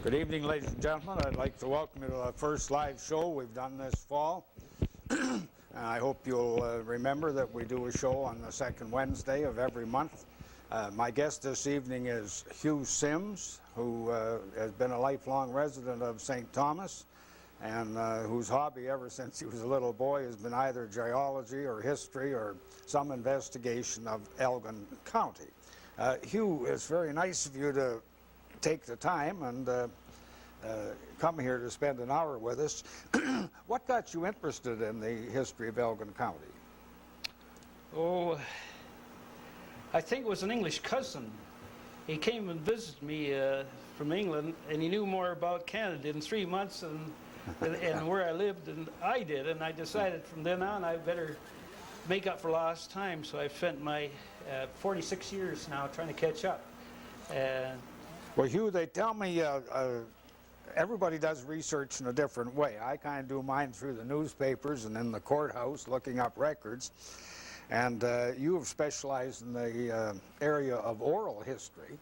Good evening, ladies and gentlemen. I'd like to welcome you to the first live show we've done this fall. And I hope you'll remember that we do a show on the second Wednesday of every month. My guest this evening is Hugh Sims, who has been a lifelong resident of St. Thomas and whose hobby ever since he was a little boy has been either geology or history or some investigation of Elgin County. Hugh, it's very nice of you to take the time and come here to spend an hour with us. What got you interested in the history of Elgin County? Oh, I think it was an English cousin. He came and visited me from England, and he knew more about Canada in 3 months and where I lived than I did. And I decided from then on I better make up for lost time. So I've spent my 46 years now trying to catch up. Well, Hugh, they tell me everybody does research in a different way. I kind of do mine through the newspapers and in the courthouse looking up records. And you have specialized in the area of oral history.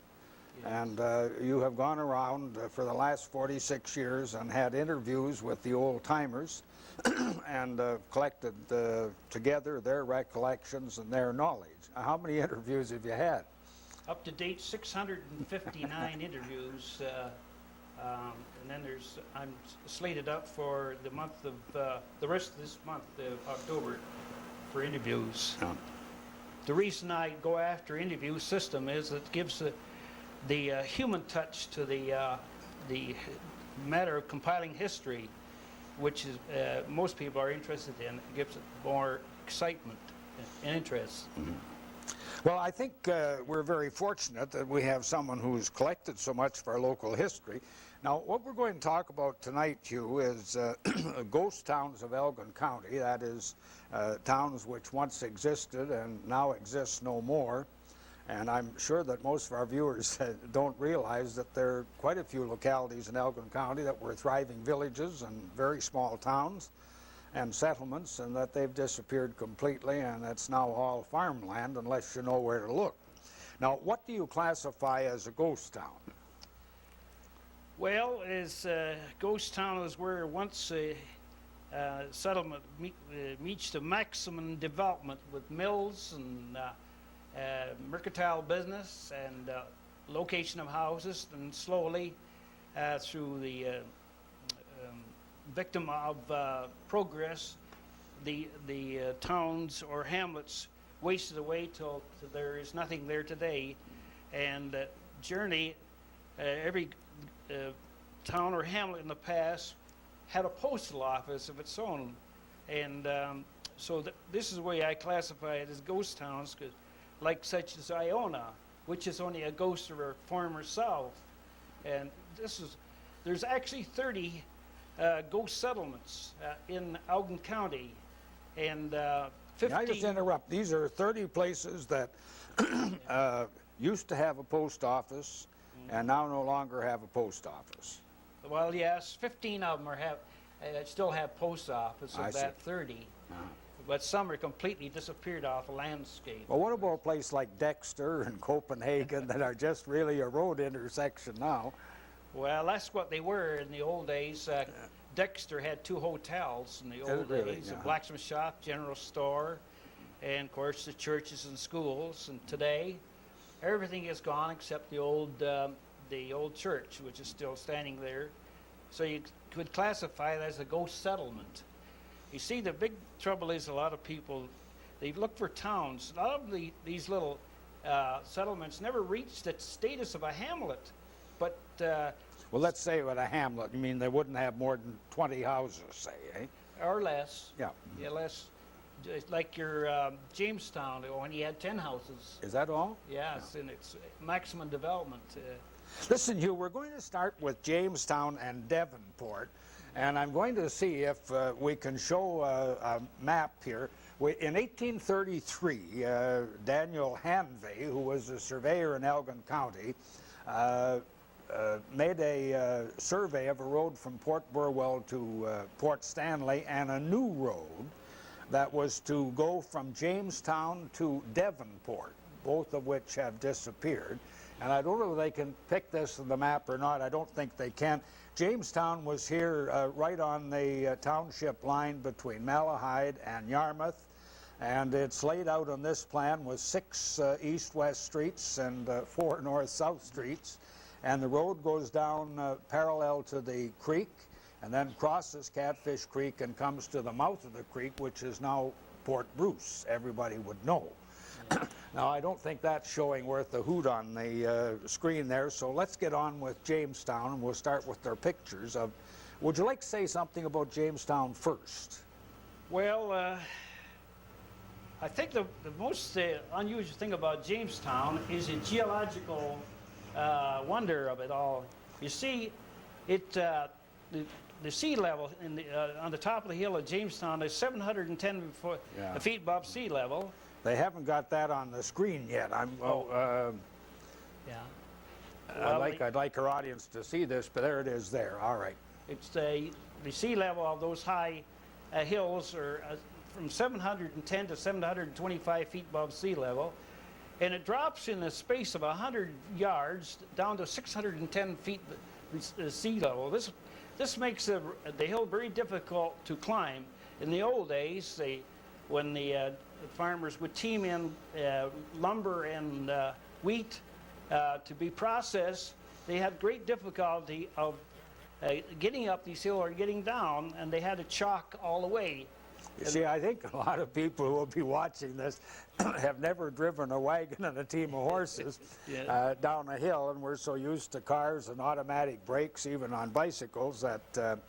Yes. And you have gone around for the last 46 years and had interviews with the old-timers and collected together their recollections and their knowledge. How many interviews have you had? Up to date, 659 interviews, and then I'm slated up for the month of the rest of this month, October, for interviews. Oh. The reason I go after interview system is it gives the human touch to the matter of compiling history, which is most people are interested in. It gives it more excitement and interest. Mm-hmm. Well, I think we're very fortunate that we have someone who's collected so much of our local history. Now, what we're going to talk about tonight, Hugh, is ghost towns of Elgin County. That is, towns which once existed and now exist no more. And I'm sure that most of our viewers don't realize that there are quite a few localities in Elgin County that were thriving villages and very small towns and settlements, and that they've disappeared completely, and it's now all farmland unless you know where to look. Now, what do you classify as a ghost town? Well, ghost town is where once a settlement reached the maximum development with mills and mercantile business and location of houses, and slowly through the victim of progress, the towns or hamlets wasted away till there is nothing there today. And journey, every town or hamlet in the past had a postal office of its own, and so this is the way I classify it as ghost towns, like such as Iona, which is only a ghost of a former south. And there's actually 30 ghost settlements in Elgin County, and 15... I just interrupt. These are 30 places that used to have a post office and now no longer have a post office. Well, yes, 15 of them still have post office of that 30. But some are completely disappeared off the landscape. Well, what about a place like Dexter and Copenhagen that are just really a road intersection now? Well, that's what they were in the old days. Dexter had 2 hotels in the old days, a blacksmith shop, general store, and of course the churches and schools. And today, everything is gone except the old church, which is still standing there. So you could classify it as a ghost settlement. You see, the big trouble is a lot of people, they look for towns. A lot of these little settlements never reached the status of a hamlet, but well, let's say with a hamlet, you mean they wouldn't have more than 20 houses, say, eh? Or less. Yeah. Yeah, less. Like your Jamestown, when you had 10 houses. Is that all? Yes, yeah. And it's maximum development. Listen, Hugh, we're going to start with Jamestown and Devonport, and I'm going to see if we can show a map here. In 1833, Daniel Hanvey, who was a surveyor in Elgin County, made a survey of a road from Port Burwell to Port Stanley, and a new road that was to go from Jamestown to Devonport, both of which have disappeared. And I don't know if they can pick this on the map or not. I don't think they can. Jamestown was here right on the township line between Malahide and Yarmouth. And it's laid out on this plan with 6 east-west streets and 4 north-south streets. And the road goes down parallel to the creek and then crosses Catfish Creek and comes to the mouth of the creek, which is now Port Bruce, everybody would know. Now, I don't think that's showing worth a hoot on the screen there, so let's get on with Jamestown, and we'll start with their pictures. Would you like to say something about Jamestown first? Well, I think the most unusual thing about Jamestown is the geological wonder of it all. You see, the sea level on the top of the hill of Jamestown is 710 feet above sea level. They haven't got that on the screen yet. Yeah. I'd like our audience to see this, but there it is there. All right. It's the sea level of those high hills are from 710 to 725 feet above sea level, and it drops in a space of 100 yards down to 610 feet sea level. This makes the hill very difficult to climb. In the old days, when the farmers would team in lumber and wheat to be processed, they had great difficulty of getting up these hills or getting down, and they had to chalk all the way. You see, I think a lot of people who will be watching this have never driven a wagon and a team of horses down a hill, and we're so used to cars and automatic brakes, even on bicycles, that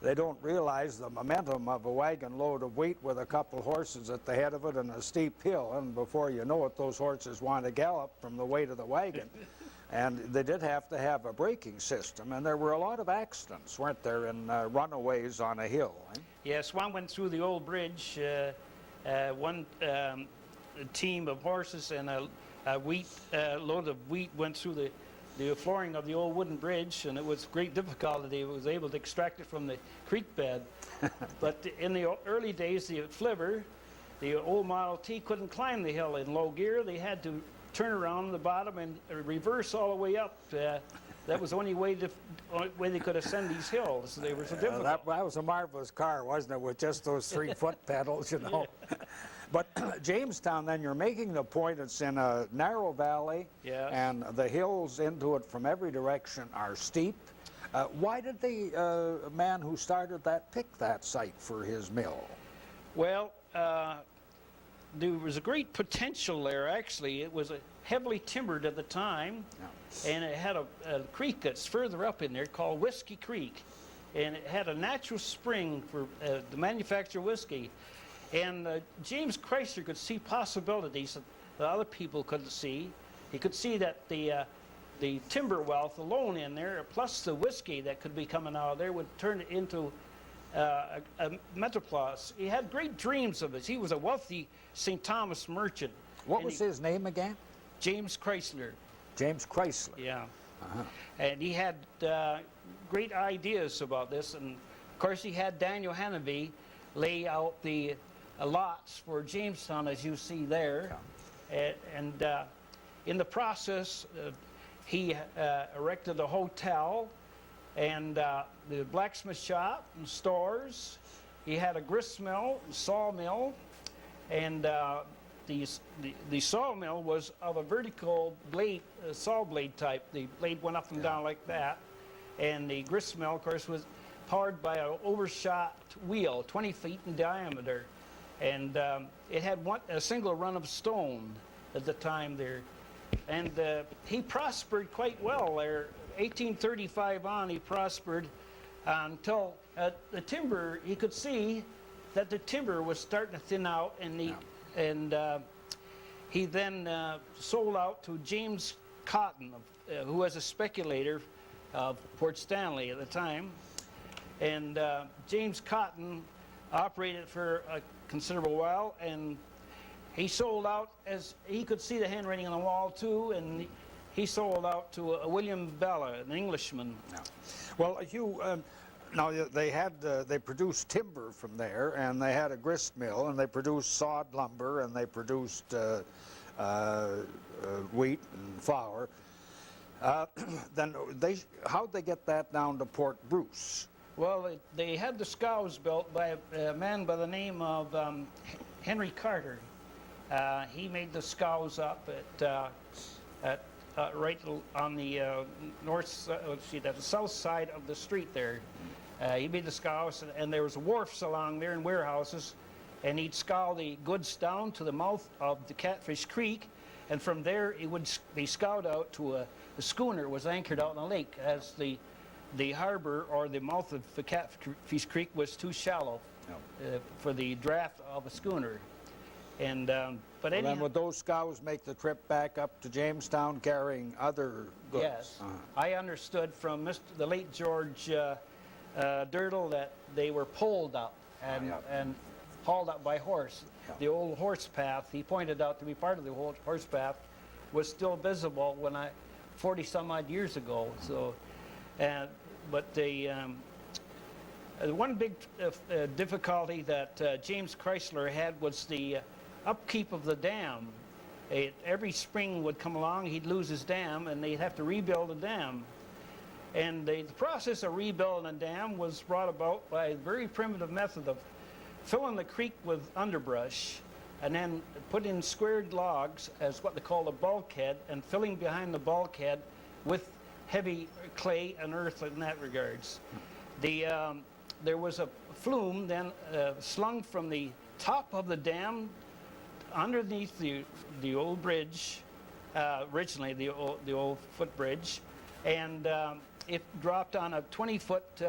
they don't realize the momentum of a wagon load of wheat with a couple horses at the head of it and a steep hill, and before you know it, those horses want to gallop from the weight of the wagon. And they did have to have a braking system, and there were a lot of accidents, weren't there, in runaways on a hill? Eh? Yes, one went through the old bridge. One team of horses and a load of wheat went through the flooring of the old wooden bridge, and it was great difficulty. It was able to extract it from the creek bed. But in the early days, the flivver, the old Model T, couldn't climb the hill in low gear. They had to turn around the bottom and reverse all the way up. That was the only way they could ascend these hills. They were so difficult. That was a marvelous car, wasn't it, with just those 3 foot pedals, you know. But Jamestown, then, you're making the point it's in a narrow valley, yes, and the hills into it from every direction are steep. Why did the man who started that pick that site for his mill? Well, there was a great potential there, actually. It was heavily timbered at the time, and it had a creek that's further up in there called Whiskey Creek, and it had a natural spring for the manufacture of whiskey. And James Chrysler could see possibilities that other people couldn't see. He could see that the timber wealth alone in there, plus the whiskey that could be coming out of there, would turn it into a metroplex. He had great dreams of it. He was a wealthy St. Thomas merchant. What was his name again? James Chrysler. James Chrysler. Yeah. And he had great ideas about this. And of course, he had Daniel Hannaby lay out the lots for Jamestown, as you see there. And in the process, he erected a hotel and the blacksmith shop and stores. He had a grist mill, sawmill, and the sawmill was of a vertical blade, saw blade type. The blade went up and down like that. And the grist mill, of course, was powered by an overshot wheel, 20 feet in diameter. And it had a single run of stone at the time there. And he prospered quite well there. 1835 on, he prospered until the timber, he could see that the timber was starting to thin out, and he then sold out to James Cotton, who was a speculator of Port Stanley at the time. And James Cotton operated for a considerable while, and he sold out, as he could see the handwriting on the wall too, and he sold out to William Bella, an Englishman. Yeah. Well, Hugh, now they produced timber from there, and they had a grist mill, and they produced sawed lumber, and they produced wheat and flour. Then how'd they get that down to Port Bruce? Well, they had the scows built by a man by the name of Henry Carter. He made the scows up at right on the the south side of the street there. He made the scows, and there was wharfs along there and warehouses, and he'd scow the goods down to the mouth of the Catfish Creek, and from there it would be scoured out to the schooner was anchored out in the lake, as the harbor or the mouth of the Catfish Creek was too shallow for the draft of a schooner. And but anyhow, then would those scows make the trip back up to Jamestown carrying other goods? Yes, I understood from the late George Dirtle that they were poled up and hauled up by horse. The old horse path, he pointed out to be part of the old horse path, was still visible when 40 some odd years ago. So, but the one big difficulty that James Chrysler had was the upkeep of the dam. Every spring would come along, he'd lose his dam, and they'd have to rebuild the dam. And the process of rebuilding a dam was brought about by a very primitive method of filling the creek with underbrush, and then put in squared logs as what they call a bulkhead, and filling behind the bulkhead with heavy clay and earth in that regards. There was a flume then slung from the top of the dam underneath the old bridge, originally the old footbridge, and it dropped on a 20-foot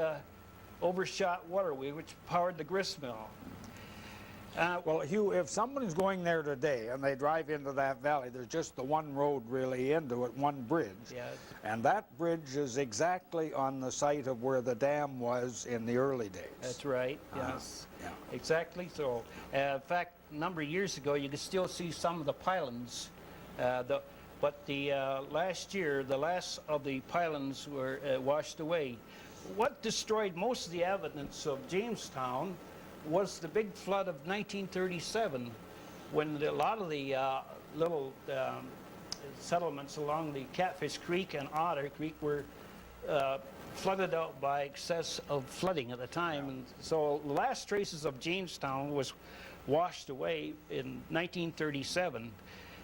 overshot waterway which powered the grist mill. Well, Hugh, if someone's going there today and they drive into that valley, there's just the one road really into it, one bridge. Yeah. And that bridge is exactly on the site of where the dam was in the early days. That's right, yes. Yeah. Exactly so. In fact, a number of years ago, you could still see some of the pylons. But last year, the last of the pylons were washed away. What destroyed most of the evidence of Jamestown was the big flood of 1937, when a lot of the little settlements along the Catfish Creek and Otter Creek were flooded out by excess of flooding at the time. And so the last traces of Jamestown was washed away in 1937,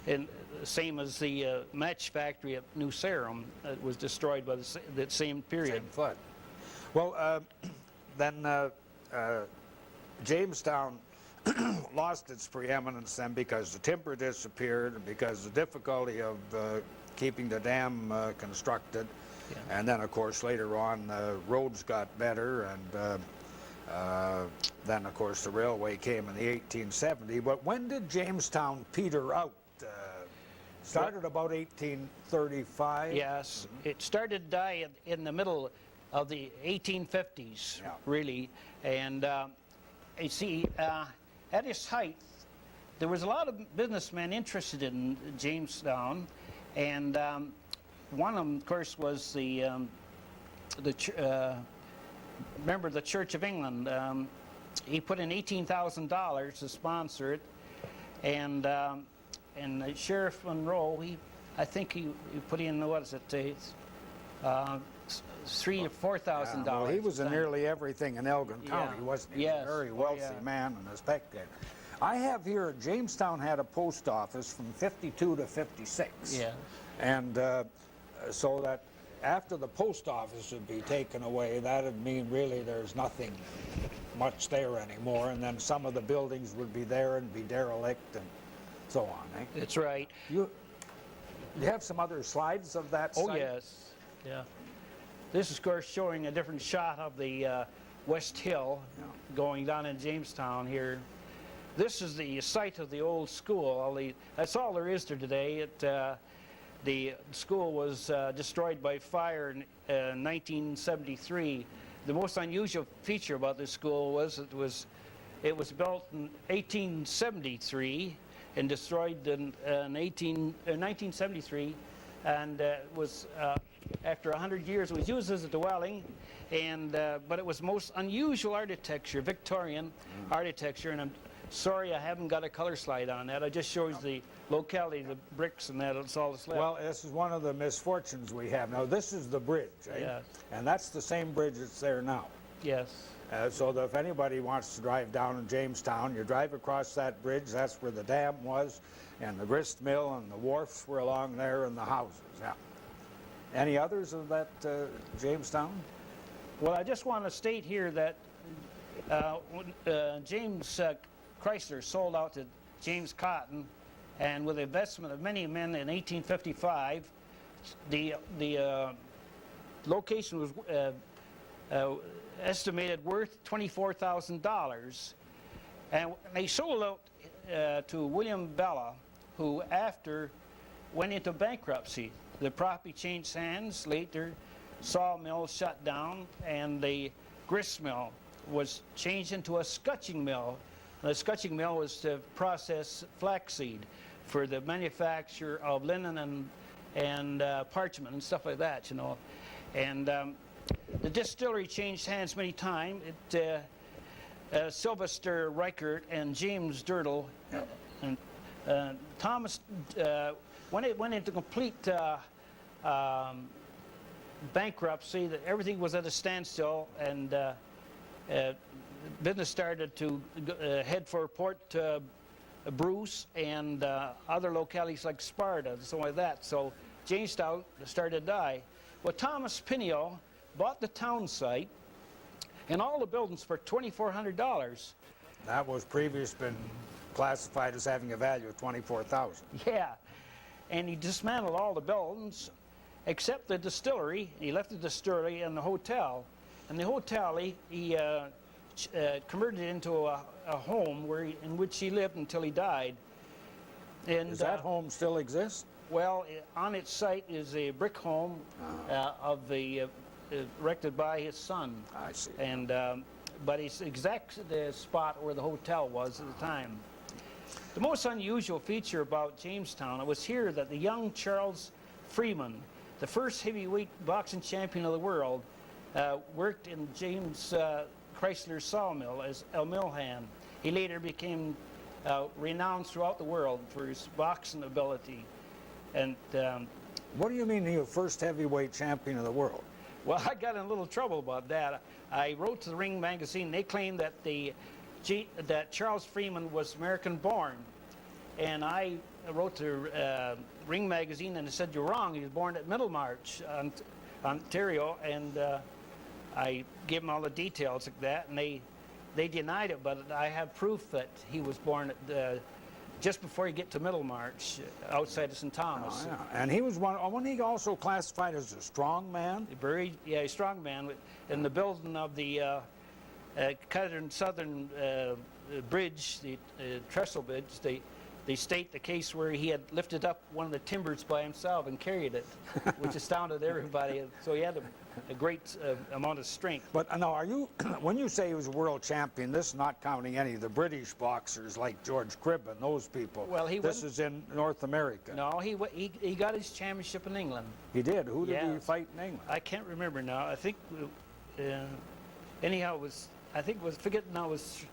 and same as the match factory at New Sarum was destroyed by that same period. Same flood. Well, then Jamestown lost its preeminence then because the timber disappeared, and because the difficulty of keeping the dam constructed. Yeah. And then, of course, later on, roads got better, and then, of course, the railway came in the 1870. But when did Jamestown peter out? Started about 1835? Yes, it started to die in the middle of the 1850s, really. And you see, at its height, there was a lot of businessmen interested in Jamestown, and one of them, of course, was member of the Church of England. He put in $18,000 to sponsor it, and Sheriff Monroe, I think he put in, what is it, $3,000 or $4,000. Well, he was in nearly everything in Elgin County, wasn't he? Yes. A very wealthy man and a spectator. I have here, Jamestown had a post office from 52 to 56. Yeah. And so that after the post office would be taken away, that would mean really there's nothing much there anymore, and then some of the buildings would be there and be derelict and so on. Eh? That's right. You have some other slides of that site? Oh, yes. Yeah. This is, of course, showing a different shot of the West Hill going down in Jamestown here. This is the site of the old school. That's all there is to today. The school was destroyed by fire in 1973. The most unusual feature about this school was it was built in 1873 and destroyed in 1973, and was after 100 years it was used as a dwelling, and but it was most unusual architecture, Victorian architecture, and Sorry, I haven't got a color slide on that. I just shows the locality, the bricks and that. It's all that's left. Well, this is one of the misfortunes we have. Now, this is the bridge, eh? Yes. And that's the same bridge that's there now. Yes. So that if anybody wants to drive down in Jamestown, you drive across that bridge, that's where the dam was, and the grist mill and the wharfs were along there and the houses, yeah. Any others of that Jamestown? Well, I just want to state here that when James Chrysler sold out to James Cotton, and with the investment of many men in 1855, the location was estimated worth $24,000, and they sold out to William Bella, who after went into bankruptcy. The property changed hands. Later, sawmill shut down, and the grist mill was changed into a scutching mill. The scutching mill was to process flaxseed for the manufacture of linen and parchment and stuff like that, you know. And the distillery changed hands many times. Sylvester Reichert and James Dirtle and Thomas, when it went into complete bankruptcy, that everything was at a standstill, and business started to head for Port Bruce and other localities like Sparta and something like that. So Jamestown started to die. Well, Thomas Pinio bought the town site and all the buildings for $2,400. That was previously been classified as having a value of $24,000. Yeah, and he dismantled all the buildings except the distillery. He left the distillery and the hotel. And the hotel he converted it into a home in which he lived until he died. And does that home still exist? Well, on its site is a brick home of the erected by his son. I see. And but it's exact the spot where the hotel was at the time. The most unusual feature about Jamestown, it was here that the young Charles Freeman, the first heavyweight boxing champion of the world, worked in James Chrysler's sawmill as a mill hand. He later became renowned throughout the world for his boxing ability. And what do you mean you're the first heavyweight champion of the world? well, I got in a little trouble about that. I wrote to the Ring magazine. They claimed that that Charles Freeman was American-born, and I wrote to Ring magazine and they said you're wrong. He was born at Middlemarch, Ontario, and I gave them all the details like that, and they denied it. But I have proof that he was born at just before you get to Middlemarch, outside of St. Thomas. Oh, yeah. And he was wasn't he also classified as a strong man? A strong man. In the building of the Southern Bridge, the trestle bridge, they state the case where he had lifted up one of the timbers by himself and carried it, which astounded everybody. So he had a great amount of strength. But now, are you, when you say he was a world champion, this is not counting any of the British boxers like George Cribb and those people. Well, this is in North America. No, he got his championship in England. He did? Who did he fight in England? I can't remember now. I think, anyhow, I think it was, forget now, it was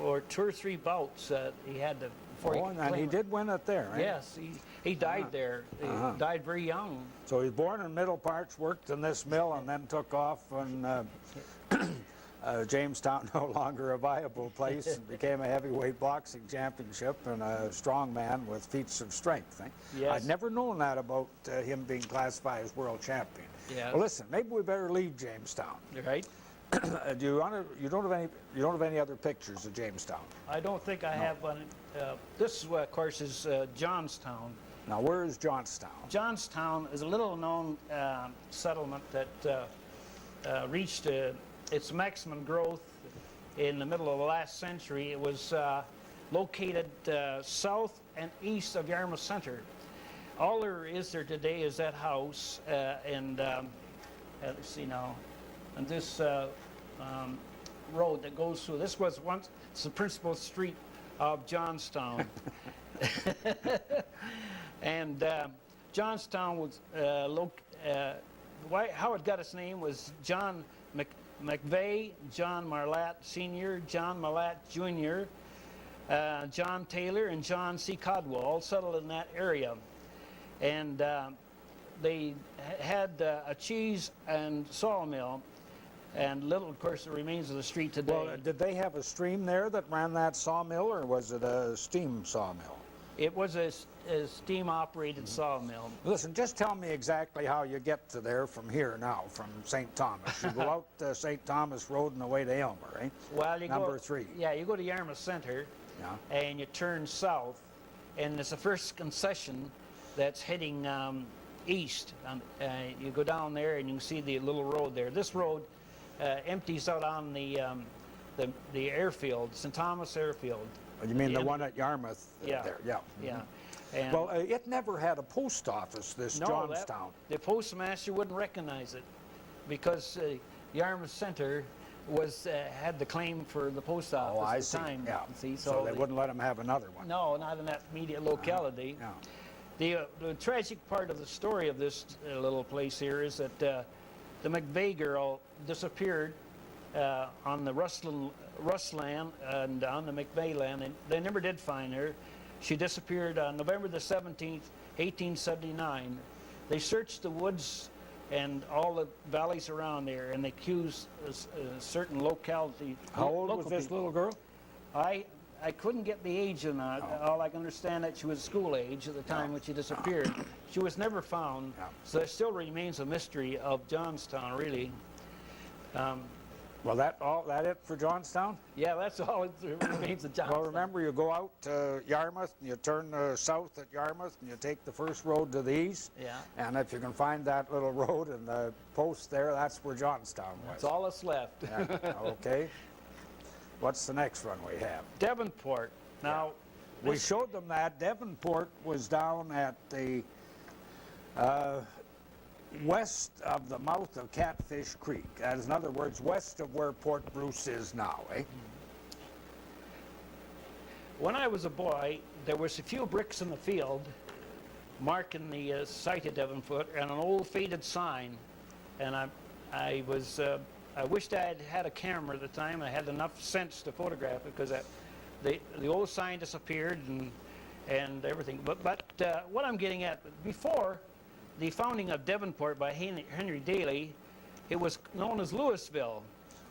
or 2 or 3 bouts he had to. And he did win it there, right? Yes, he died there. He died very young. So he was born in Middlemarch, worked in this mill, and then took off, and Jamestown no longer a viable place, and became a heavyweight boxing championship and a strong man with feats of strength. Eh? Yes. I'd never known that about him being classified as world champion. Yeah. Well, listen, maybe we better leave Jamestown. Right. You don't have any other pictures of Jamestown? I don't think I have one. This, of course, is Johnstown. Now, where is Johnstown? Johnstown is a little-known settlement that reached its maximum growth in the middle of the last century. It was located south and east of Yarmouth Center. All there is there today is that house, and let's see now, and this road that goes through. This was once the principal street of Johnstown. And Johnstown was how it got its name was John McVeigh, John Marlatt Sr., John Marlatt Jr., John Taylor and John C. Codwell settled in that area. And they had a cheese and sawmill, and little, of course, the remains of the street today. Well, did they have a stream there that ran that sawmill, or was it a steam sawmill? It was a steam-operated sawmill. Listen, just tell me exactly how you get to there from here now, from St. Thomas. You go out St. Thomas Road and away to Aylmer, right? Well, you Number go, 3. Yeah, you go to Yarmouth Center, Yeah. and you turn south, and it's the first concession that's heading east. You go down there, and you can see the little road there. This road empties out on the airfield, St. Thomas Airfield. You mean the one at Yarmouth Yeah. there? Yeah. Yeah. And Well, it never had a post office, this Johnstown. the postmaster wouldn't recognize it because Yarmouth Center had the claim for the post office Oh, I at the see. time. Yeah. See, So they wouldn't let him have another one. No, not in that immediate locality. Yeah. The tragic part of the story of this little place here is that the McVeigh girl disappeared on the Russ land and on the McVeigh land, and they never did find her. She disappeared on November the 17th, 1879. They searched the woods and all the valleys around there, and they accused a certain locality. How old was local this people. little girl? I couldn't get the age on that. All I can understand that she was school age at the time when she disappeared. She was never found, so there still remains a mystery of Johnstown, really. Well, that it for Johnstown? Yeah, that's all it remains of Johnstown. Well, remember, you go out to Yarmouth, and you turn south at Yarmouth, and you take the first road to the east. Yeah. And if you can find that little road and the post there, that's where Johnstown was. That's all that's left. Yeah. Okay. What's the next one we have? Devonport. Now, We showed them that Devonport was down at the west of the mouth of Catfish Creek. That is, in other words, west of where Port Bruce is now, eh? when I was a boy, there was a few bricks in the field marking the site of Devonport and an old faded sign. And I wished I had had a camera at the time. I had enough sense to photograph it because the old sign disappeared and everything. But what I'm getting at, before the founding of Devonport by Henry Daly, it was known as Louisville.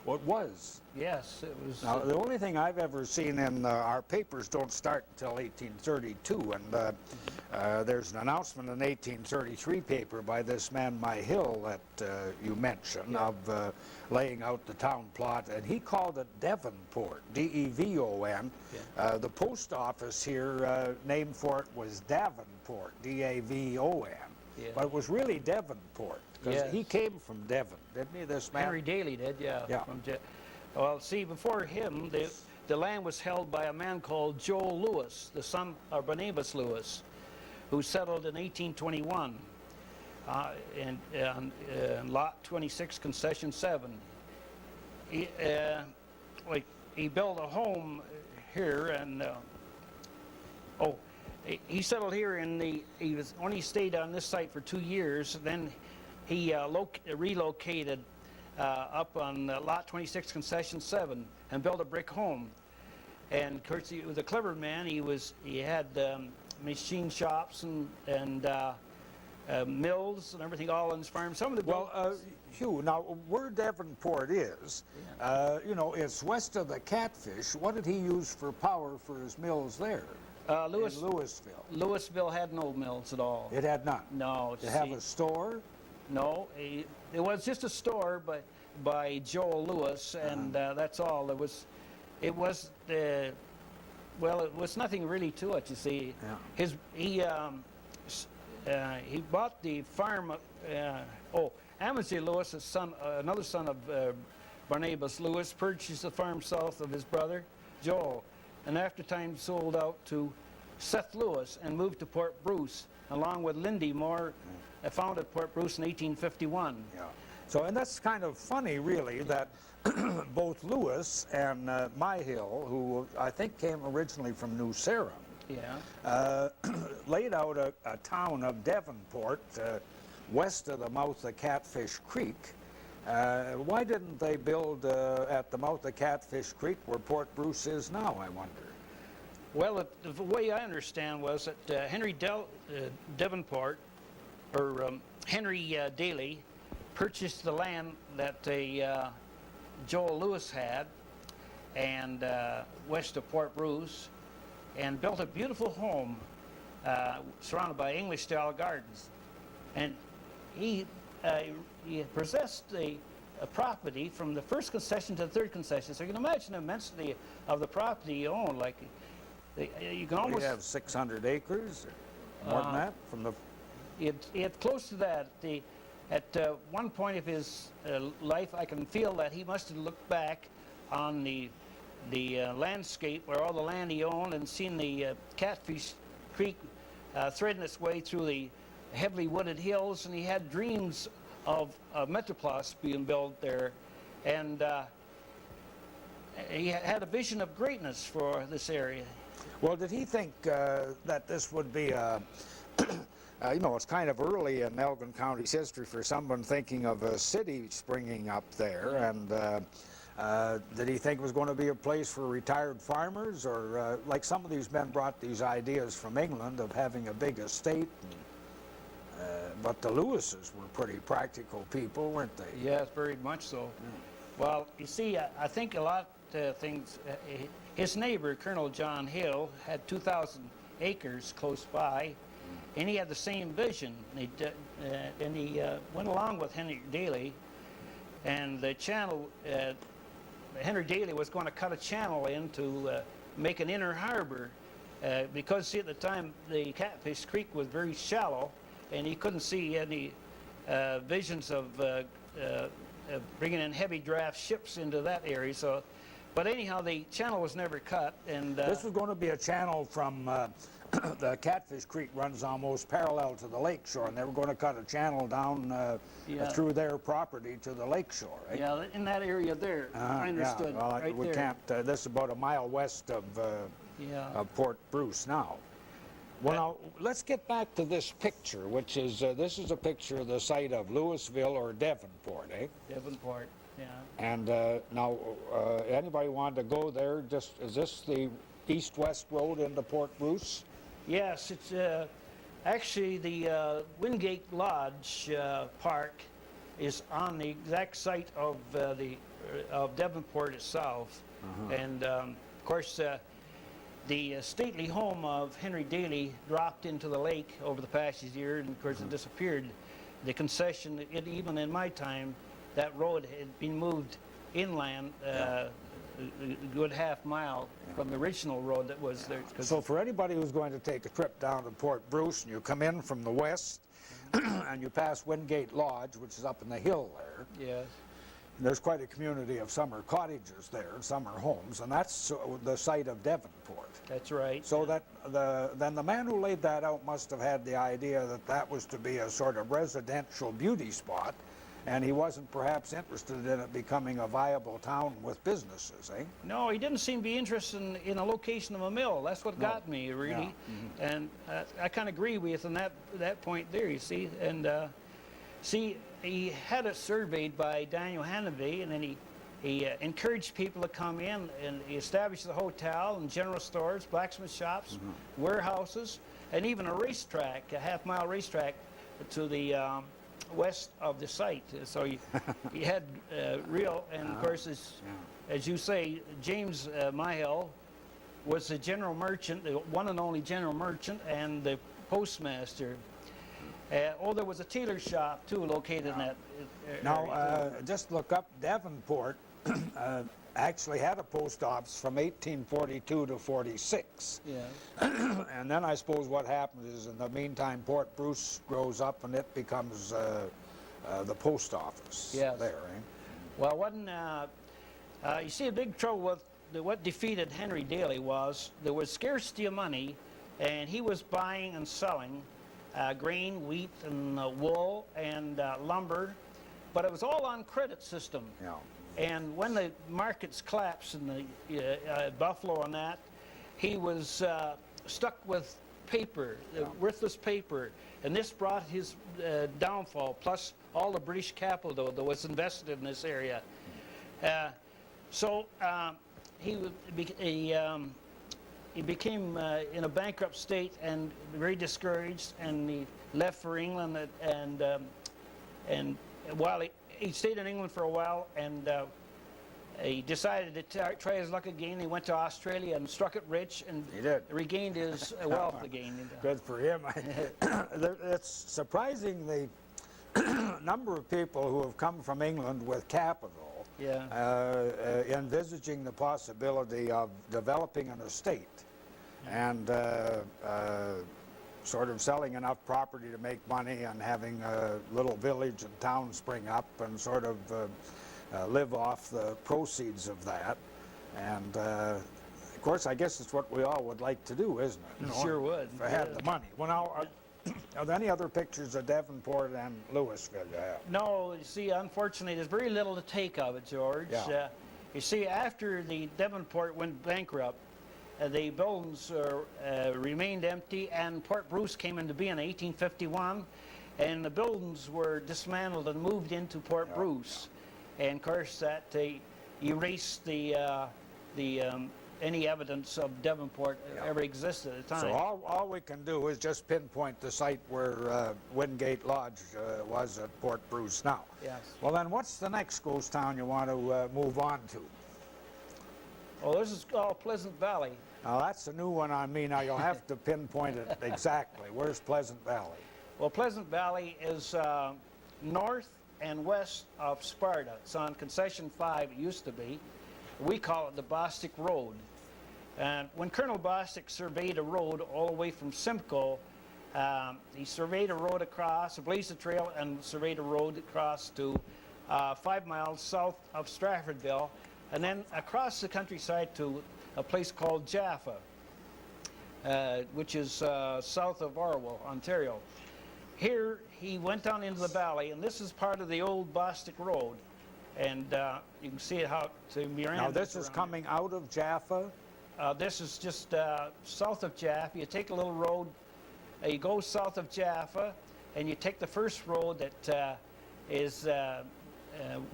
Well, it was. Yes, it was. Now, the only thing I've ever seen in our papers don't start until 1832, and there's an announcement in an 1833 paper by this man, Myhill, that you mentioned, of laying out the town plot, and he called it Devonport, D-E-V-O-N. Yeah. The post office here, name for it was Davenport, D-A-V-O-N. Yeah. But it was really Devonport, because Yes. he came from Devon, didn't he, this man? Henry Daly did, yeah. Yeah. Well, see, before him, the land was held by a man called Joel Lewis, the son of Barnabas Lewis, who settled in 1821 in Lot 26, Concession 7. He built a home here, and he settled here he only stayed on this site for 2 years. Then he relocated up on Lot 26, Concession 7, and built a brick home. And of course, he was a clever man. He had machine shops and mills and everything all on his farm. Some of the Hugh, now where Devonport is, you know, it's west of the Catfish. What did he use for power for his mills there? In Louisville. Louisville had no mills at all. It had none. No. Did it have a store? No, it was just a store by Joel Lewis, and that's all. It was nothing really to it. You see, he bought the farm. Amaziah Lewis, another son of Barnabas Lewis, purchased the farm south of his brother Joel, and after time sold out to Seth Lewis and moved to Port Bruce, along with Lindy Moore, founded Port Bruce in 1851. Yeah. So, and that's kind of funny, really, that both Lewis and Myhill, who I think came originally from New Sarum, laid out a town of Devonport west of the mouth of Catfish Creek. Why didn't they build at the mouth of Catfish Creek where Port Bruce is now, I wonder? Well, the way I understand was that Henry Davenport, or Henry Daly, purchased the land that Joel Lewis had, and west of Port Bruce, and built a beautiful home surrounded by English-style gardens. And he possessed a property from the first concession to the third concession. So you can imagine the immensity of the property he owned. Like, you can almost... We have 600 acres, or more than that, from the... It close to that. At one point of his life, I can feel that he must have looked back on the landscape, where all the land he owned, and seen the Catfish Creek threading its way through the heavily wooded hills, and he had dreams of a Metroplex being built there, and he had a vision of greatness for this area. Well, did he think that this would be a... you know, it's kind of early in Elgin County's history for someone thinking of a city springing up there, and did he think it was going to be a place for retired farmers, or like some of these men brought these ideas from England of having a big estate, but the Lewises were pretty practical people, weren't they? Yes, very much so. Yeah. Well, you see, I think a lot of things, his neighbor, Colonel John Hill, had 2,000 acres close by, and he had the same vision, and he went along with Henry Daly, and the channel, Henry Daly was going to cut a channel in to make an inner harbor, because, see, at the time the Catfish Creek was very shallow, and he couldn't see any visions of bringing in heavy draft ships into that area. So, but anyhow, the channel was never cut, and this was going to be a channel from the Catfish Creek runs almost parallel to the lake shore, and they were going to cut a channel down through their property to the lake shore, right? Yeah, in that area there. I understood. Yeah. Well, right we there. can't. This is about a mile west of Port Bruce now. Well, now let's get back to this picture, which is this is a picture of the site of Louisville or Davenport, eh? Davenport. Yeah. And now, anybody wanted to go there? Is this the east-west road into Port Bruce? Yes, it's actually the Wingate Lodge Park is on the exact site of Davenport itself, and of course the stately home of Henry Daly dropped into the lake over the past year, and of course it disappeared. The concession, even in my time, that road had been moved inland. A good half-mile from the original road that was there. So for anybody who's going to take a trip down to Port Bruce, and you come in from the west, and you pass Wingate Lodge, which is up in the hill there. Yes. There's quite a community of summer cottages there, summer homes, and that's the site of Davenport. That's right. So that then the man who laid that out must have had the idea that that was to be a sort of residential beauty spot, and he wasn't perhaps interested in it becoming a viable town with businesses, eh? No, he didn't seem to be interested in a location of a mill. That's what got me, really. Yeah. And I kind of agree with you on that point there, you see. And see, he had it surveyed by Daniel Hanavy, and then he encouraged people to come in, and he established the hotel and general stores, blacksmith shops, warehouses, and even a racetrack, a half-mile racetrack to the west of the site. So he had real, and of course, as you say, James Myhill was the general merchant, the one and only general merchant, and the postmaster. There was a tailor shop too located in that area. Now, just look up, Davenport actually had a post office from 1842 to 46. Yeah. And then I suppose what happens is, in the meantime, Port Bruce grows up and it becomes the post office there, eh? Well, you see, a big trouble with what defeated Henry Daly was there was scarcity of money, and he was buying and selling grain, wheat, and wool, and lumber, but it was all on credit system. Yeah. And when the markets collapsed in the Buffalo and that, he was stuck with paper, worthless paper, and this brought his downfall, plus all the British capital that was invested in this area. he became in a bankrupt state and very discouraged, and he left for England. And while he stayed in England for a while, and he decided to try his luck again. He went to Australia and struck it rich, and He did. regained his wealth again. Good for him. It's surprising the number of people who have come from England with capital, envisaging the possibility of developing an estate and sort of selling enough property to make money and having a little village and town spring up and sort of live off the proceeds of that. And of course, I guess it's what we all would like to do, isn't it? You know, Sure would. if I had the money. Well, now, are there any other pictures of Devonport and Louisville you have? No, you see, unfortunately, there's very little to take of it, George. Yeah. You see, after the Devonport went bankrupt, the buildings remained empty, and Port Bruce came into being in 1851, and the buildings were dismantled and moved into Port Bruce. And of course, that erased any evidence of Devonport ever existed at the time. So all we can do is just pinpoint the site where Wingate Lodge was at Port Bruce now. Yes. Well, then what's the next ghost town you want to move on to? Well, this is called Pleasant Valley. Now, that's a new one on me. Now, you'll have to pinpoint it exactly. Where's Pleasant Valley? Well, Pleasant Valley is north and west of Sparta. It's on Concession 5, it used to be. We call it the Bostic Road. And when Colonel Bostic surveyed a road all the way from Simcoe, he surveyed a road across, blazed a trail, and surveyed a road across to 5 miles south of Straffordville, and then across the countryside to a place called Jaffa, which is south of Orwell, Ontario. Here he went down into the valley, and this is part of the old Bostic Road, and you can see it how to Miranda. Now, this is coming out of Jaffa? This is just south of Jaffa. You take a little road, you go south of Jaffa, and you take the first road that is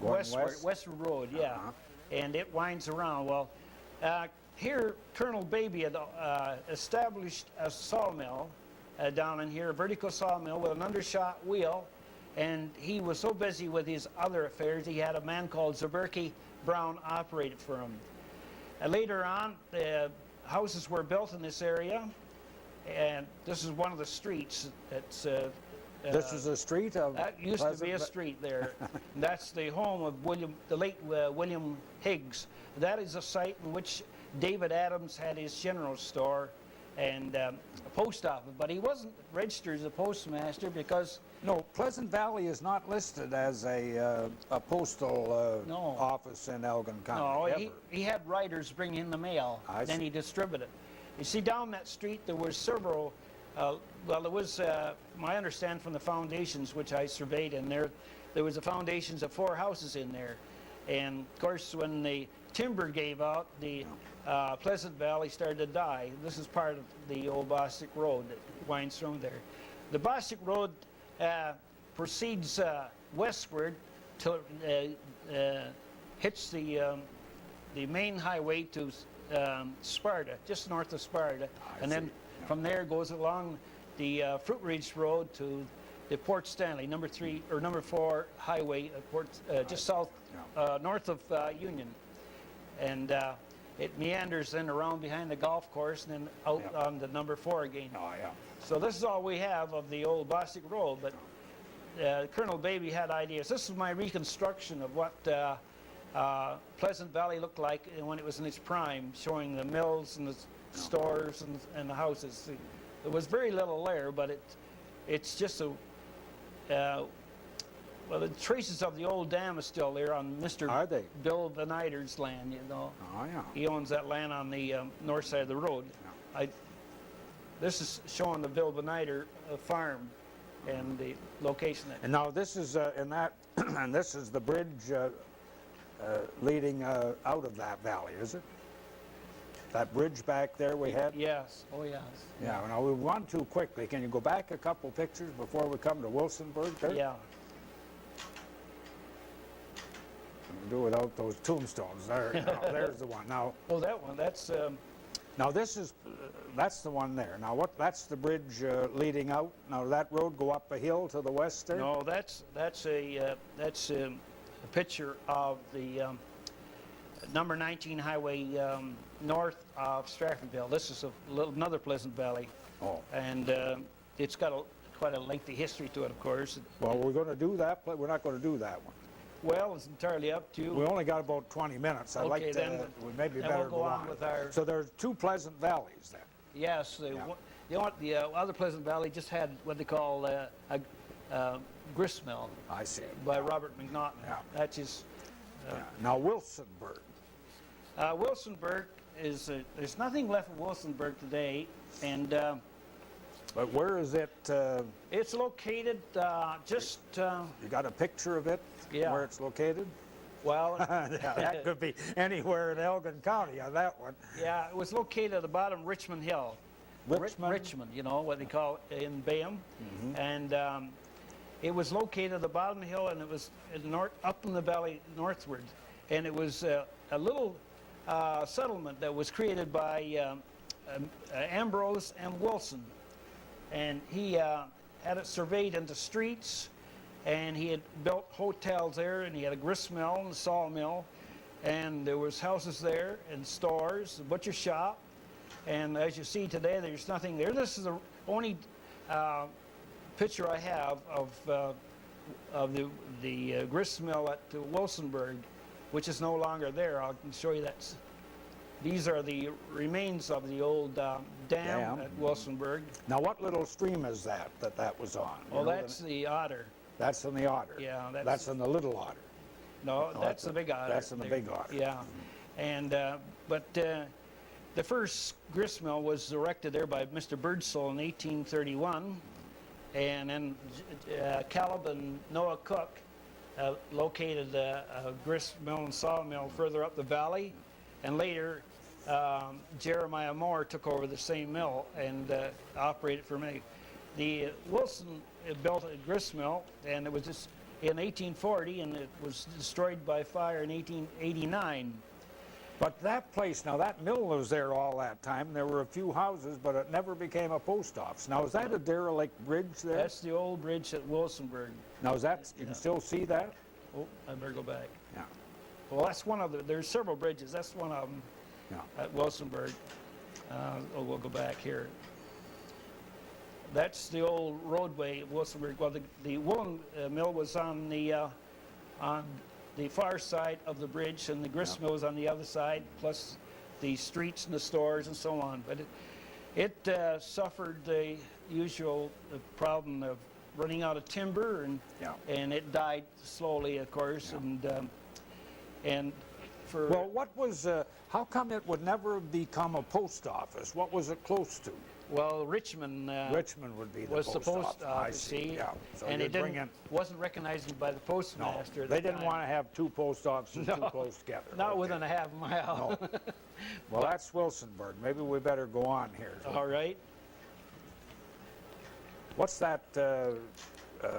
westward road, yeah, and it winds around. Well, here Colonel Baby had established a sawmill down in here, a vertical sawmill with an undershot wheel, and he was so busy with his other affairs, he had a man called Zaberki Brown operate it for him. Later on, the houses were built in this area, and this is one of the streets that's... this is a street of... That used to be a street there. That's the home of the late William Higgs. That is a site in which David Adams had his general store and a post office, but he wasn't registered as a postmaster because... No, Pleasant Valley is not listed as a postal No. office in Elgin County. No, ever. he had riders bring in the mail, then see. he distributed it. You see, down that street there were several, well, there was, my understanding from the foundations which I surveyed in there, there was the foundations of 4 houses in there. And of course, when the timber gave out, the Pleasant Valley started to die. This is part of the old Bostic Road that winds through there. The Bostic Road proceeds westward till hits the main highway to Sparta, just north of Sparta, and then from there goes along the Fruit Ridge Road to the Port Stanley, number 4 highway, just south, north of Union, and it meanders then around behind the golf course and then out on the number 4 again. Oh, yeah. So this is all we have of the old Bostic Road, but Colonel Baby had ideas. This is my reconstruction of what Pleasant Valley looked like when it was in its prime, showing the mills and the stores and the houses. There was very little there, but it's just a... well, the traces of the old dam is still there on Mr. Are they? Bill Venider's land, you know. Oh, yeah. He owns that land on the north side of the road. Yeah. This is showing the Bill Venider farm and the location. And now this is in that, and this is the bridge leading out of that valley, is it? That bridge back there we had? Yes. Oh, yes. Yeah. Now we've gone too quickly. Can you go back a couple pictures before we come to Wilsonburg there? Yeah. Do without those tombstones. There, now, there's the one. Now, Oh, that one. That's Now this is, that's the one there. Now that's the bridge leading out. Now that road go up a hill to the west there? No, that's a picture of the number 19 highway north of Stratfordville. This is another Pleasant Valley. Oh. And it's got quite a lengthy history to it, of course. Well, we're going to do that, but we're not going to do that one. Well, it's entirely up to you. We only got about 20 minutes. I'd Okay, like to, then we maybe then better we'll go on with our... So there's two Pleasant Valleys then. Yes, the other Pleasant Valley just had what they call a grist mill I see. by Robert McNaughton. Yeah. That's his... Yeah. Now Wilsonburg. Wilsonburg is... there's nothing left of Wilsonburg today, and... But where is it? it's located just... You got a picture of it? Yeah. Where it's located? well, Yeah, that could be anywhere in Elgin County on that one. yeah, it was located at the bottom of Richmond Hill. Richmond? Richmond, you know, what they call it in Bayham. And it was located at the bottom of the hill, and it was up in the valley northward. And it was a little settlement that was created by Ambrose M. Wilson. And he had it surveyed into streets, and he had built hotels there, and he had a grist mill and a sawmill, and there was houses there, and stores, a butcher shop. And as you see today, there's nothing there. This is the only picture I have of the grist mill at Wilsonburg, which is no longer there. I can show you that. These are the remains of the old dam at Wilsonburg. Now what little stream is that was on? You Well, know, that's the Otter. That's in the Otter. Yeah, That's in the Little Otter. No, that's the Big Otter. That's in the there. Big Otter. Yeah, and but the first grist mill was erected there by Mr. Birdsall in 1831, and then Caleb and Noah Cook located a grist mill and sawmill further up the valley, and later Jeremiah Moore took over the same mill and operated for many. The Wilson built a grist mill, and it was just in 1840, and it was destroyed by fire in 1889. But that place, now that mill was there all that time. There were a few houses, but it never became a post office. Now is that a derelict bridge there? That's the old bridge at Wilsonburg. Now is that, you can still see that? Oh, I better go back. Yeah. Well, that's one of there's several bridges. That's one of them Yeah. at Wilsonburg. We'll go back here. That's the old roadway at Wilsonburg. Well, the woolen mill was on the far side of the bridge, and the grist mill was on the other side, plus the streets and the stores and so on. But it suffered the usual problem of running out of timber, and it died slowly, of course. And for Well, what was, how come it would never become a post office? What was it close to? well, Richmond Richmond would be the was post the post office. office, I see, see, yeah. So and you're it didn't, bringing, wasn't recognized by the no, postmaster. at they the didn't time. want to have two post offices No. too close together. Not Okay. within a half mile. No. Well, that's Wilsonburg. Maybe we better go on here. All right. What's that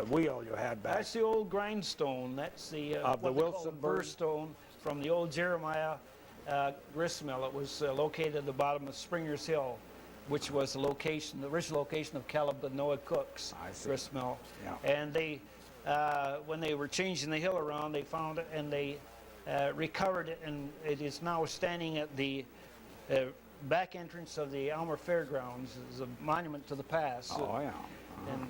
wheel you had back? That's the old grindstone. That's the Of the what they call the Wilsonburg? burr stone from the old Jeremiah grist mill. It was located at the bottom of Springer's Hill, which was the original location of Caleb and Noah Cook's I see. grist mill. Yeah. And they, when they were changing the hill around, they found it and they recovered it, and it is now standing at the back entrance of the Almer Fairgrounds as a monument to the past. Oh, yeah. And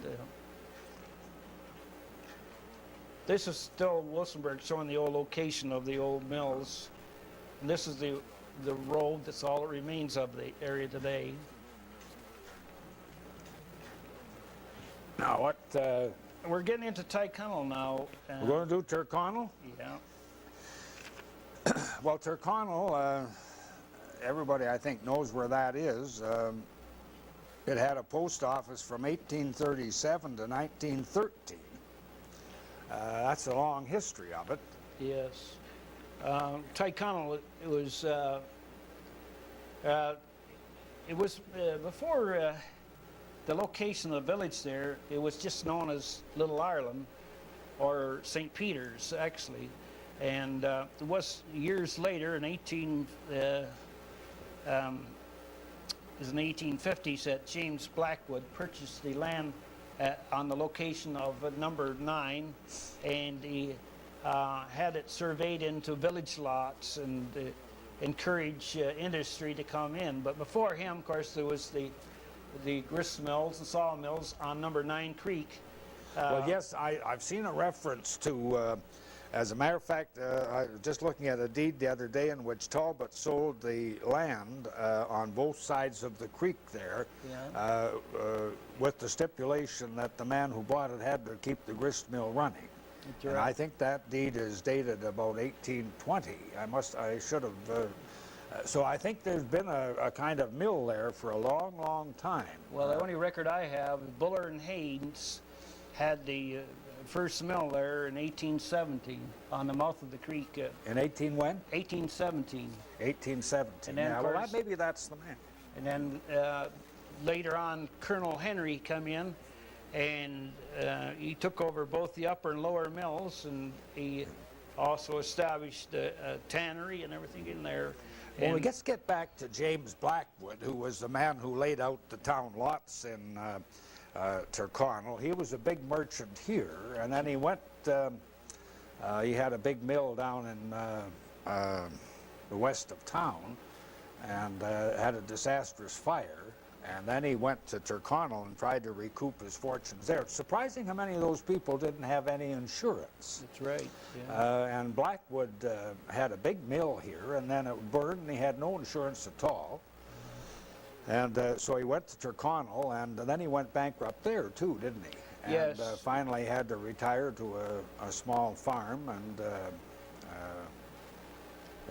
this is still Wilsonburg, showing the old location of the old mills. And this is the road. That's all that remains of the area today. Now, what, We're getting into Tyrconnell now. we're going to do Tyrconnell? Yeah. Well, Tyrconnell, everybody I think knows where that is. It had a post office from 1837 to 1913. That's a long history of it. Yes. Tyrconnell, it was before the location of the village there, it was just known as Little Ireland, or St. Peter's, actually. And it was years later, in was in the 1850s that James Blackwood purchased the land on the location of number 9, and he had it surveyed into village lots and encourage industry to come in. But before him, of course, there was the grist mills and sawmills on number 9 Creek. Well, yes, I've seen a reference to, as a matter of fact, I was just looking at a deed the other day in which Talbot sold the land on both sides of the creek there, Yeah. with the stipulation that the man who bought it had to keep the grist mill running. That's And right. I think that deed is dated about 1820. I should have. So I think there's been a kind of mill there for a long, long time. Well, the only record I have, Buller and Haynes had the first mill there in 1817 on the mouth of the creek. In 18 when? 1817. 1817. And then, Yeah, of well, course- maybe that's the man. And then later on, Colonel Henry come in, and he took over both the upper and lower mills, and he also established a tannery and everything in there. Well, And- let's get back to James Blackwood, who was the man who laid out the town lots in Tyrconnell. He was a big merchant here, and then he went, he had a big mill down in the west of town, and had a disastrous fire. And then he went to Tyrconnell and tried to recoup his fortunes there. It's surprising how many of those people didn't have any insurance. That's right. Yeah. And Blackwood had a big mill here, and then it burned, and he had no insurance at all. And so he went to Tyrconnell, and then he went bankrupt there too, didn't he? And Yes. finally had to retire to a small farm, and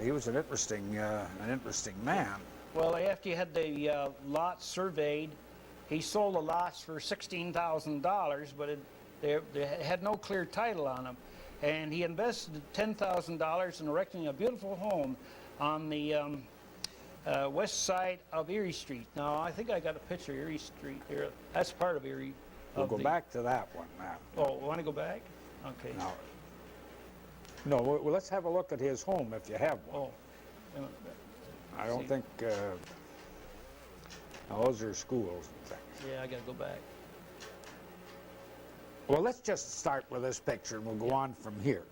he was an interesting man. Well, after he had the lots surveyed, he sold the lots for $16,000, but they had no clear title on them. And he invested $10,000 in erecting a beautiful home on the west side of Erie Street. Now, I think I got a picture of Erie Street here. That's part of Erie. We'll go back to that one now. Oh, want to go back? Okay. No, well, let's have a look at his home if you have one. Oh, wait a minute. I don't see. think, those are schools and things. Yeah, I got to go back. Well, let's just start with this picture and we'll go on from here.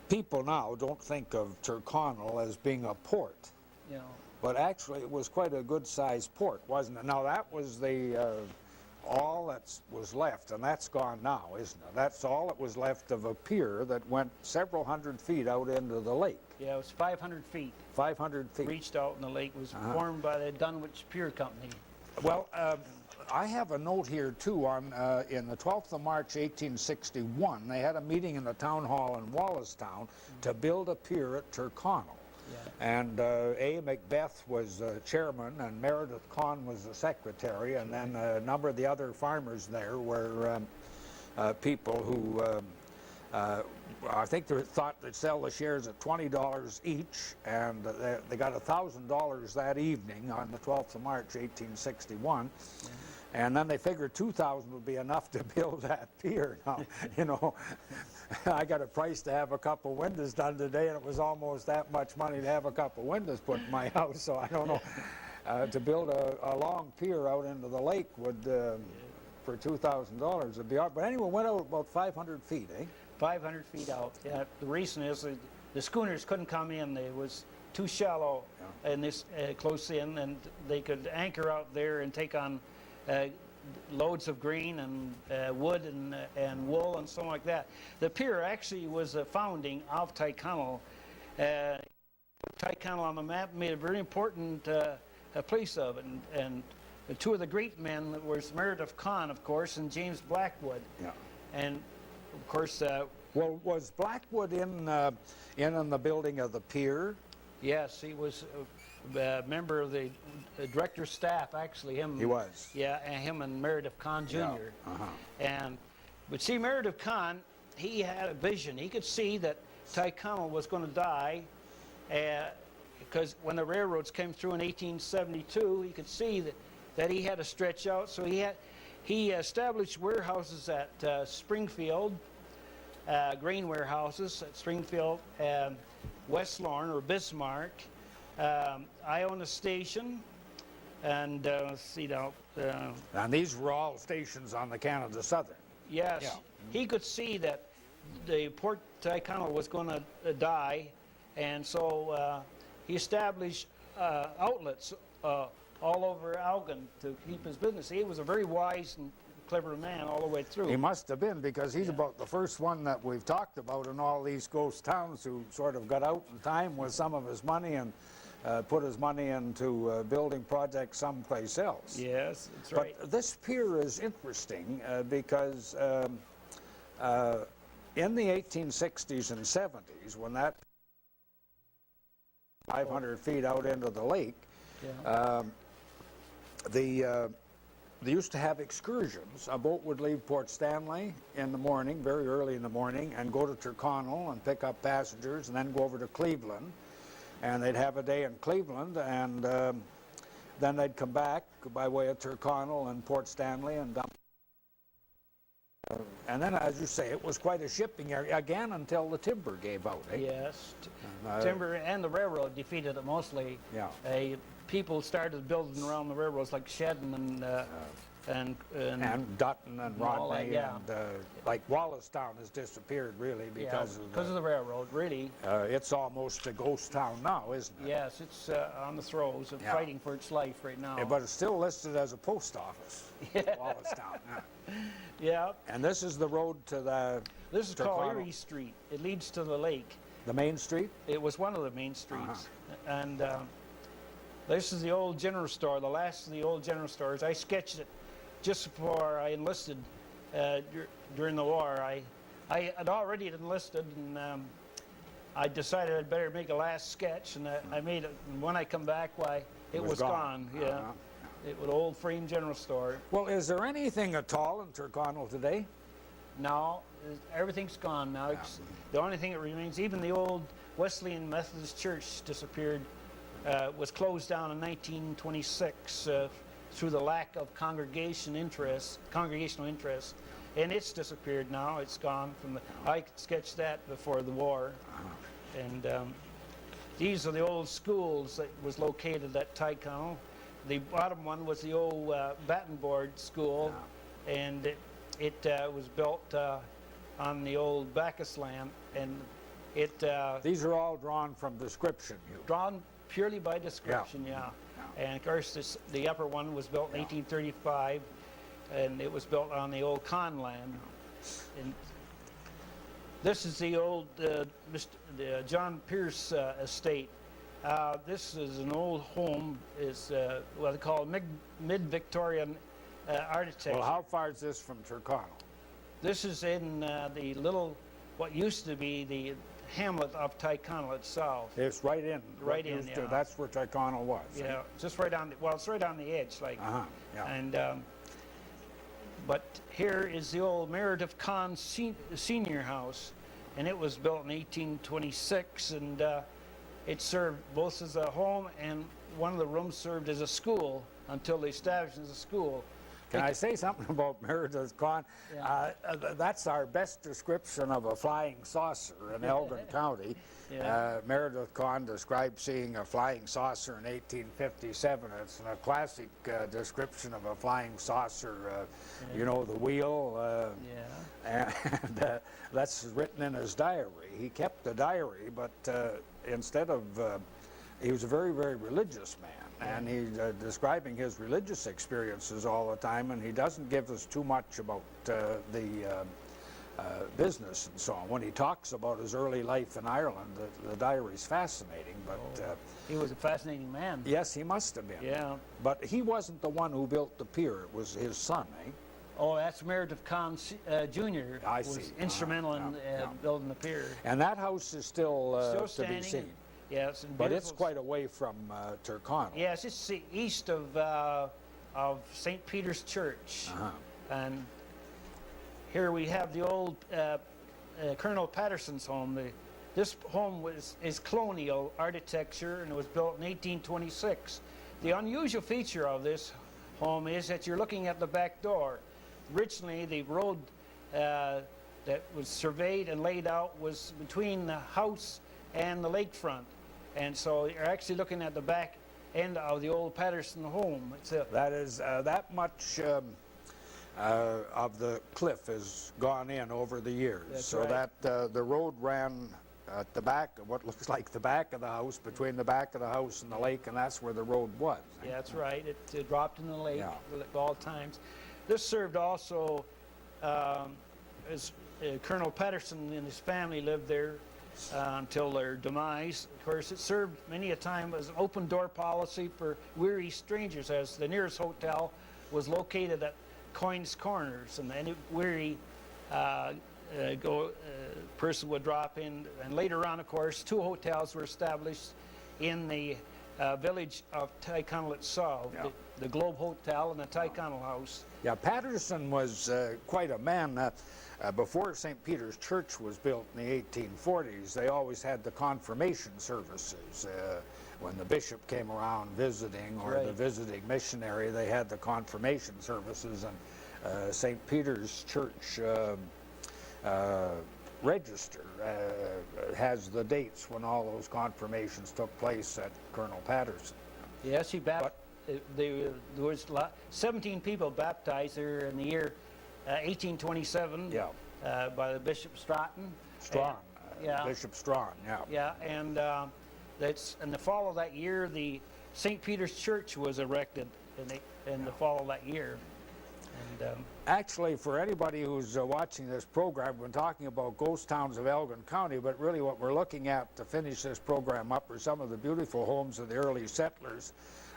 People now don't think of Tyrconnell as being a port, You know. but actually it was quite a good-sized port, wasn't it? Now that was all that was left, and that's gone now, isn't it? That's all that was left of a pier that went several hundred feet out into the lake. Yeah, it was 500 feet. 500 feet. Reached out in the lake. Was formed by the Dunwich Pier Company. Well, I have a note here too on in the 12th of March 1861 they had a meeting in the town hall in Wallacestown to build a pier at Tyrconnell. Yeah. And A. Macbeth was chairman, and Meredith Conn was the secretary, and then a number of the other farmers there were people who I think they thought they'd sell the shares at $20 each, and they got $1,000 that evening on the 12th of March 1861. And then they figured 2,000 would be enough to build that pier. Now, you know, I got a price to have a couple windows done today, and it was almost that much money to have a couple windows put in my house. So I don't know. To build a long pier out into the lake would, for $2,000, would be hard. But anyway, went out about 500 feet, eh? 500 feet out. Yeah. The reason is that the schooners couldn't come in. It was too shallow and this close in, and they could anchor out there and take on loads of grain and wood and wool and something like that. The pier actually was a founding of Tyrconnell. Tyrconnell on the map made a very important place of it, and the two of the great men was Meredith Conn, of course, and James Blackwood. Yeah. And of course, Well, was Blackwood in the building of the pier? yes, he was a member of the director's staff. Actually, him. He was. Yeah, and him and Meredith Conn Jr. Yeah. But see, Meredith Conn, he had a vision. He could see that Tyrconnell was going to die, because when the railroads came through in 1872, he could see that he had to stretch out. So he established warehouses at Springfield, grain warehouses at Springfield, West Lorne or Bismarck, Iona Station, And see now, And these were all stations on the Canada Southern. yes, Yeah. he could see that the Port Ticonderoga was going to die, and so he established outlets all over Elgin to keep his business. He was a very wise and clever man all the way through. He must have been, because he's about the first one that we've talked about in all these ghost towns who sort of got out in time with some of his money and put his money into building projects someplace else. Yes, that's right. But this pier is interesting because in the 1860s and 70s, when that 500 feet out into the lake, Yeah. they used to have excursions. A boat would leave Port Stanley in the morning, very early in the morning, and go to Tyrconnell and pick up passengers, and then go over to Cleveland. And they'd have a day in Cleveland, and then they'd come back by way of Tyrconnell and Port Stanley and dump. And then, as you say, it was quite a shipping area again until the timber gave out. Eh? Yes, timber and the railroad defeated it mostly. Yeah. People started building around the railroads like Shedden and Dutton and all that, Rodney, yeah. and like Wallacestown has disappeared really because of the railroad, really. it's almost a ghost town now, isn't it? Yes, it's on the throes of Yeah. fighting for its life right now. Yeah, but it's still listed as a post office, Wallacestown. Yeah. Yeah, And this is the road to the this is called Tyrconnell. Erie Street. It leads to the lake. The main street. It was one of the main streets. And this is the old general store, the last of the old general stores. I sketched it just before I enlisted during the war. I had already enlisted, and I decided I'd better make a last sketch, and I made it. And when I come back, why, it was gone. Yeah, it was an old frame general store. Well, is there anything at all in Tyrconnell today? Now, everything's gone now. The only thing that remains, even the old Wesleyan Methodist Church disappeared, was closed down in 1926 through the lack of congregational interest, and it's disappeared now. It's gone from the. I sketched that before the war, and these are the old schools that was located at Tyrconnell. The bottom one was the old Battenboard School, and it was built on the old Bacchus land, and it These are all drawn from description. drawn purely by description, yeah. And of course, the upper one was built in 1835, and it was built on the old Con land. And this is the old the John Pierce estate. This is an old home. It's what they call mid-Victorian architecture. Well, how far is this from Tyrconnell? This is in the little, what used to be the hamlet of Tyrconnell itself. It's right in. Right in, yeah. That's where Tyrconnell was. Yeah, just right on. Well, it's right on the edge, like. Yeah. And but here is the old Meredith Kahn Senior House, and it was built in 1826, and it served both as a home and one of the rooms served as a school until they established it as a school. Can I say something about Meredith Kahn? Yeah. That's our best description of a flying saucer in Elgin County. Yeah. Meredith Kahn described seeing a flying saucer in 1857. It's a classic description of a flying saucer. You know, the wheel. Yeah. And that's written in his diary. He kept the diary, but instead of, he was a very, very religious man. And he's describing his religious experiences all the time, and he doesn't give us too much about the business and so on. When he talks about his early life in Ireland, the diary's fascinating. But he was a fascinating man. yes, he must have been. Yeah. But he wasn't the one who built the pier. It was his son, eh? Oh, that's Meredith Kahn Jr. I was see. instrumental in building the pier. And that house is still to standing. be seen. Yes, and But it's beautiful. quite away from Tyrconnell. Yes, it's the east of St. Peter's Church, and here we have the old Colonel Patterson's home. This home is colonial architecture, and it was built in 1826. The unusual feature of this home is that you're looking at the back door. Originally, the road that was surveyed and laid out was between the house and the lakefront. And so you're actually looking at the back end of the old Patterson home. It's a, That is, that much of the cliff has gone in over the years. That's so right. that the road ran at the back, what looks like the back of the house, between the back of the house and the lake, and that's where the road was. yeah, that's right. It dropped in the lake Yeah. at all times. This served also as Colonel Patterson and his family lived there until their demise. Of course, it served many a time as an open door policy for weary strangers, as the nearest hotel was located at Coins Corners, and any weary person would drop in. And later on, of course, 2 hotels were established in the village of Tyrconnell itself, Yeah. the Globe Hotel and the Tyrconnell House. Yeah, Patterson was quite a man. Before St. Peter's Church was built in the 1840s, they always had the confirmation services. When the bishop came around visiting, or the Right. visiting missionary, they had the confirmation services. And St. Peter's Church register has the dates when all those confirmations took place at Colonel Patterson. Yes, there was 17 people baptized there in the year 1827 Yeah. by the Bishop Stratton. Strawn, yeah. Bishop Strawn, yeah. Yeah, and that's in the fall of that year, the St. Peter's Church was erected in the fall of that year. And Actually, for anybody who's watching this program, we've been talking about ghost towns of Elgin County, but really what we're looking at to finish this program up are some of the beautiful homes of the early settlers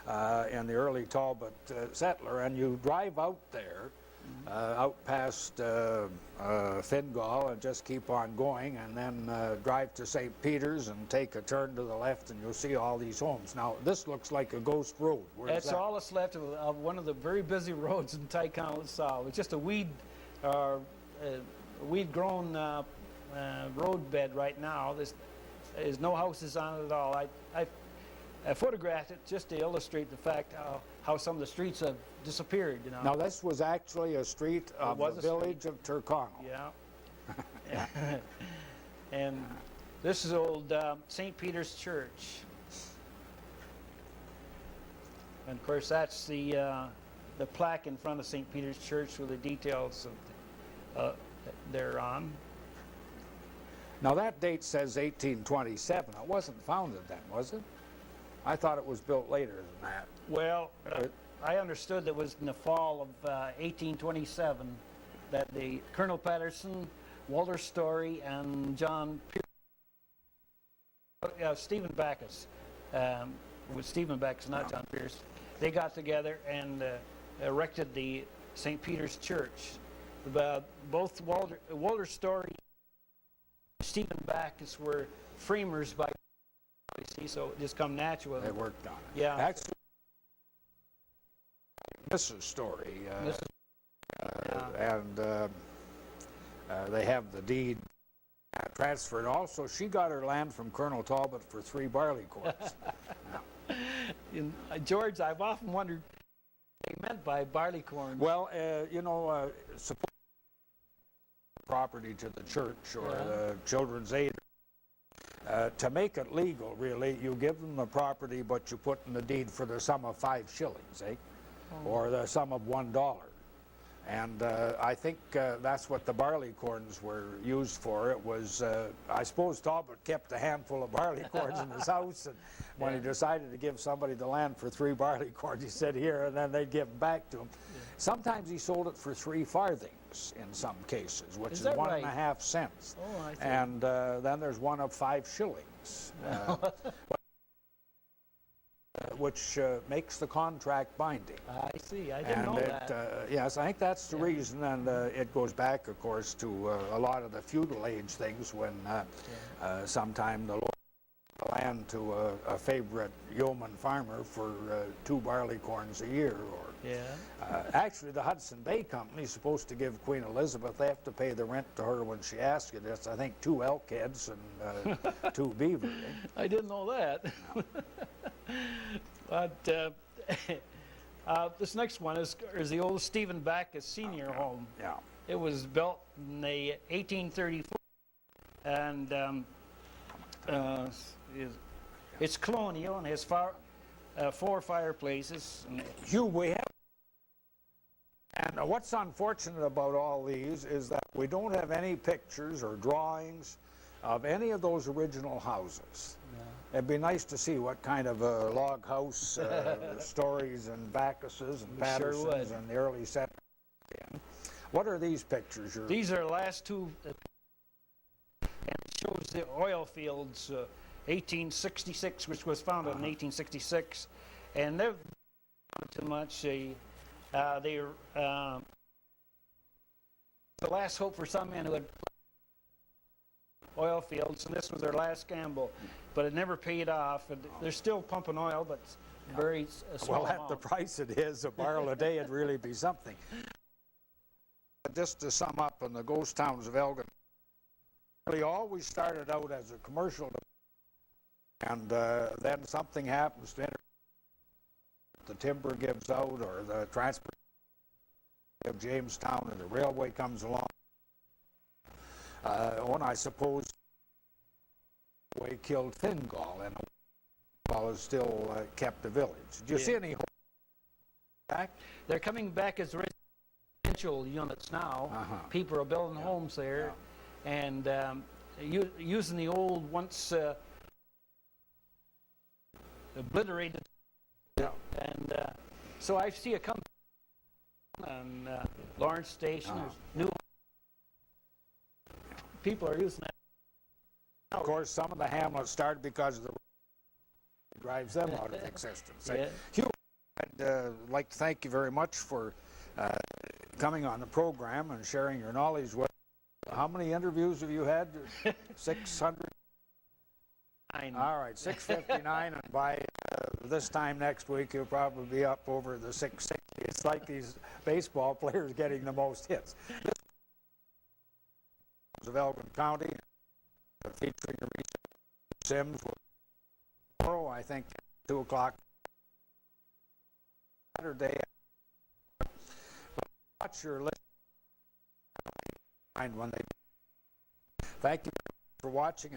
and the early Talbot settler. And you drive out there, out past Fingal, and just keep on going, and then drive to St. Peter's and take a turn to the left, and you'll see all these homes. Now, this looks like a ghost road. Where's that's that? all that's left of one of the very busy roads in Tyrconnell itself. It's just a weed-grown road bed right now. There's no houses on it at all. I photographed it just to illustrate the fact how some of the streets have disappeared. You know. Now, this was actually a street of was the a street. village of Tyrconnell. Yeah. And this is old St. Peter's Church. And of course, that's the plaque in front of St. Peter's Church with the details of thereon. Now, that date says 1827. It wasn't founded then, was it? I thought it was built later than that. Well, I understood that it was in the fall of 1827 that the Colonel Patterson, Walter Story, and John Pierce, Stephen Backus, with Stephen Backus, not John Pierce, they got together and erected the St. Peter's Church. Both Walter Story and Stephen Backus were framers by, you see, so it just come natural. They worked on it. Yeah. Actually, Mrs. Story, and they have the deed transferred. Also, she got her land from Colonel Talbot for 3 barleycorns. George, I've often wondered what they meant by barleycorns. Well, you know, support property to the church or the Children's Aid. To make it legal, really, you give them the property, but you put in the deed for the sum of 5 shillings, or the sum of $1. And I think that's what the barleycorns were used for. It was, I suppose Talbot kept a handful of barleycorns in his house, and when he decided to give somebody the land for 3 barleycorns, he said, here, and then they'd give them back to him. Sometimes he sold it for 3 farthings in some cases, which is that 1.5 cents. Oh, I see. And then there's one of 5 shillings. Which makes the contract binding. I see. I didn't know that. Yes, I think that's the reason, and it goes back, of course, to a lot of the feudal age things when sometime the Lord gave the land to a favorite yeoman farmer for 2 barleycorns a year. Actually, the Hudson Bay Company is supposed to give Queen Elizabeth, they have to pay the rent to her when she asks it. It's, I think, 2 elk heads and 2 beaver. I didn't know that. But this next one is the old Stephen Backus Senior Home. Yeah. It was built in the 1834, and it's colonial and has 4 fireplaces. Hugh, we have, and what's unfortunate about all these is that we don't have any pictures or drawings of any of those original houses. It'd be nice to see what kind of a log house stories and Bacchuses and Pattersons in the early 70s. What are these pictures? These are the last two, and it shows the oil fields, 1866, which was founded in 1866, and they've not too much. They're the last hope for some men who had oil fields, and this was their last gamble, but it never paid off. And they're still pumping oil, but very small Well, at amount. the price it is, a barrel a day, it'd really be something. Just to sum up, in the ghost towns of Elgin, really always started out as a commercial, and then something happens to it. The timber gives out, or the transport of Jamestown, and the railway comes along. When I suppose we killed Fingal, and Fingal is still kept the village. Do you see any hope back? They're coming back as residential units now. People are building homes there, and using the old once obliterated. And so I see a company on Lawrence Station. There's new people are using that. Of course, some of the hamlets started because of the drives them out of existence. Hugh, I'd like to thank you very much for coming on the program and sharing your knowledge with. How many interviews have you had? 600? All right, 659, and by this time next week, you'll probably be up over the 660. It's like these baseball players getting the most hits. Of Elgin County, featuring Hugh Sims tomorrow, I think, 2 o'clock Saturday. Watch your list. Find when they. Thank you for watching.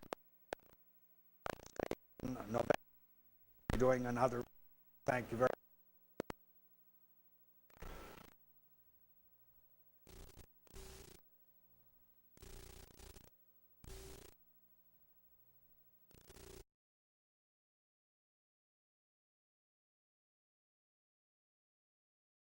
November, doing another. Thank you very much.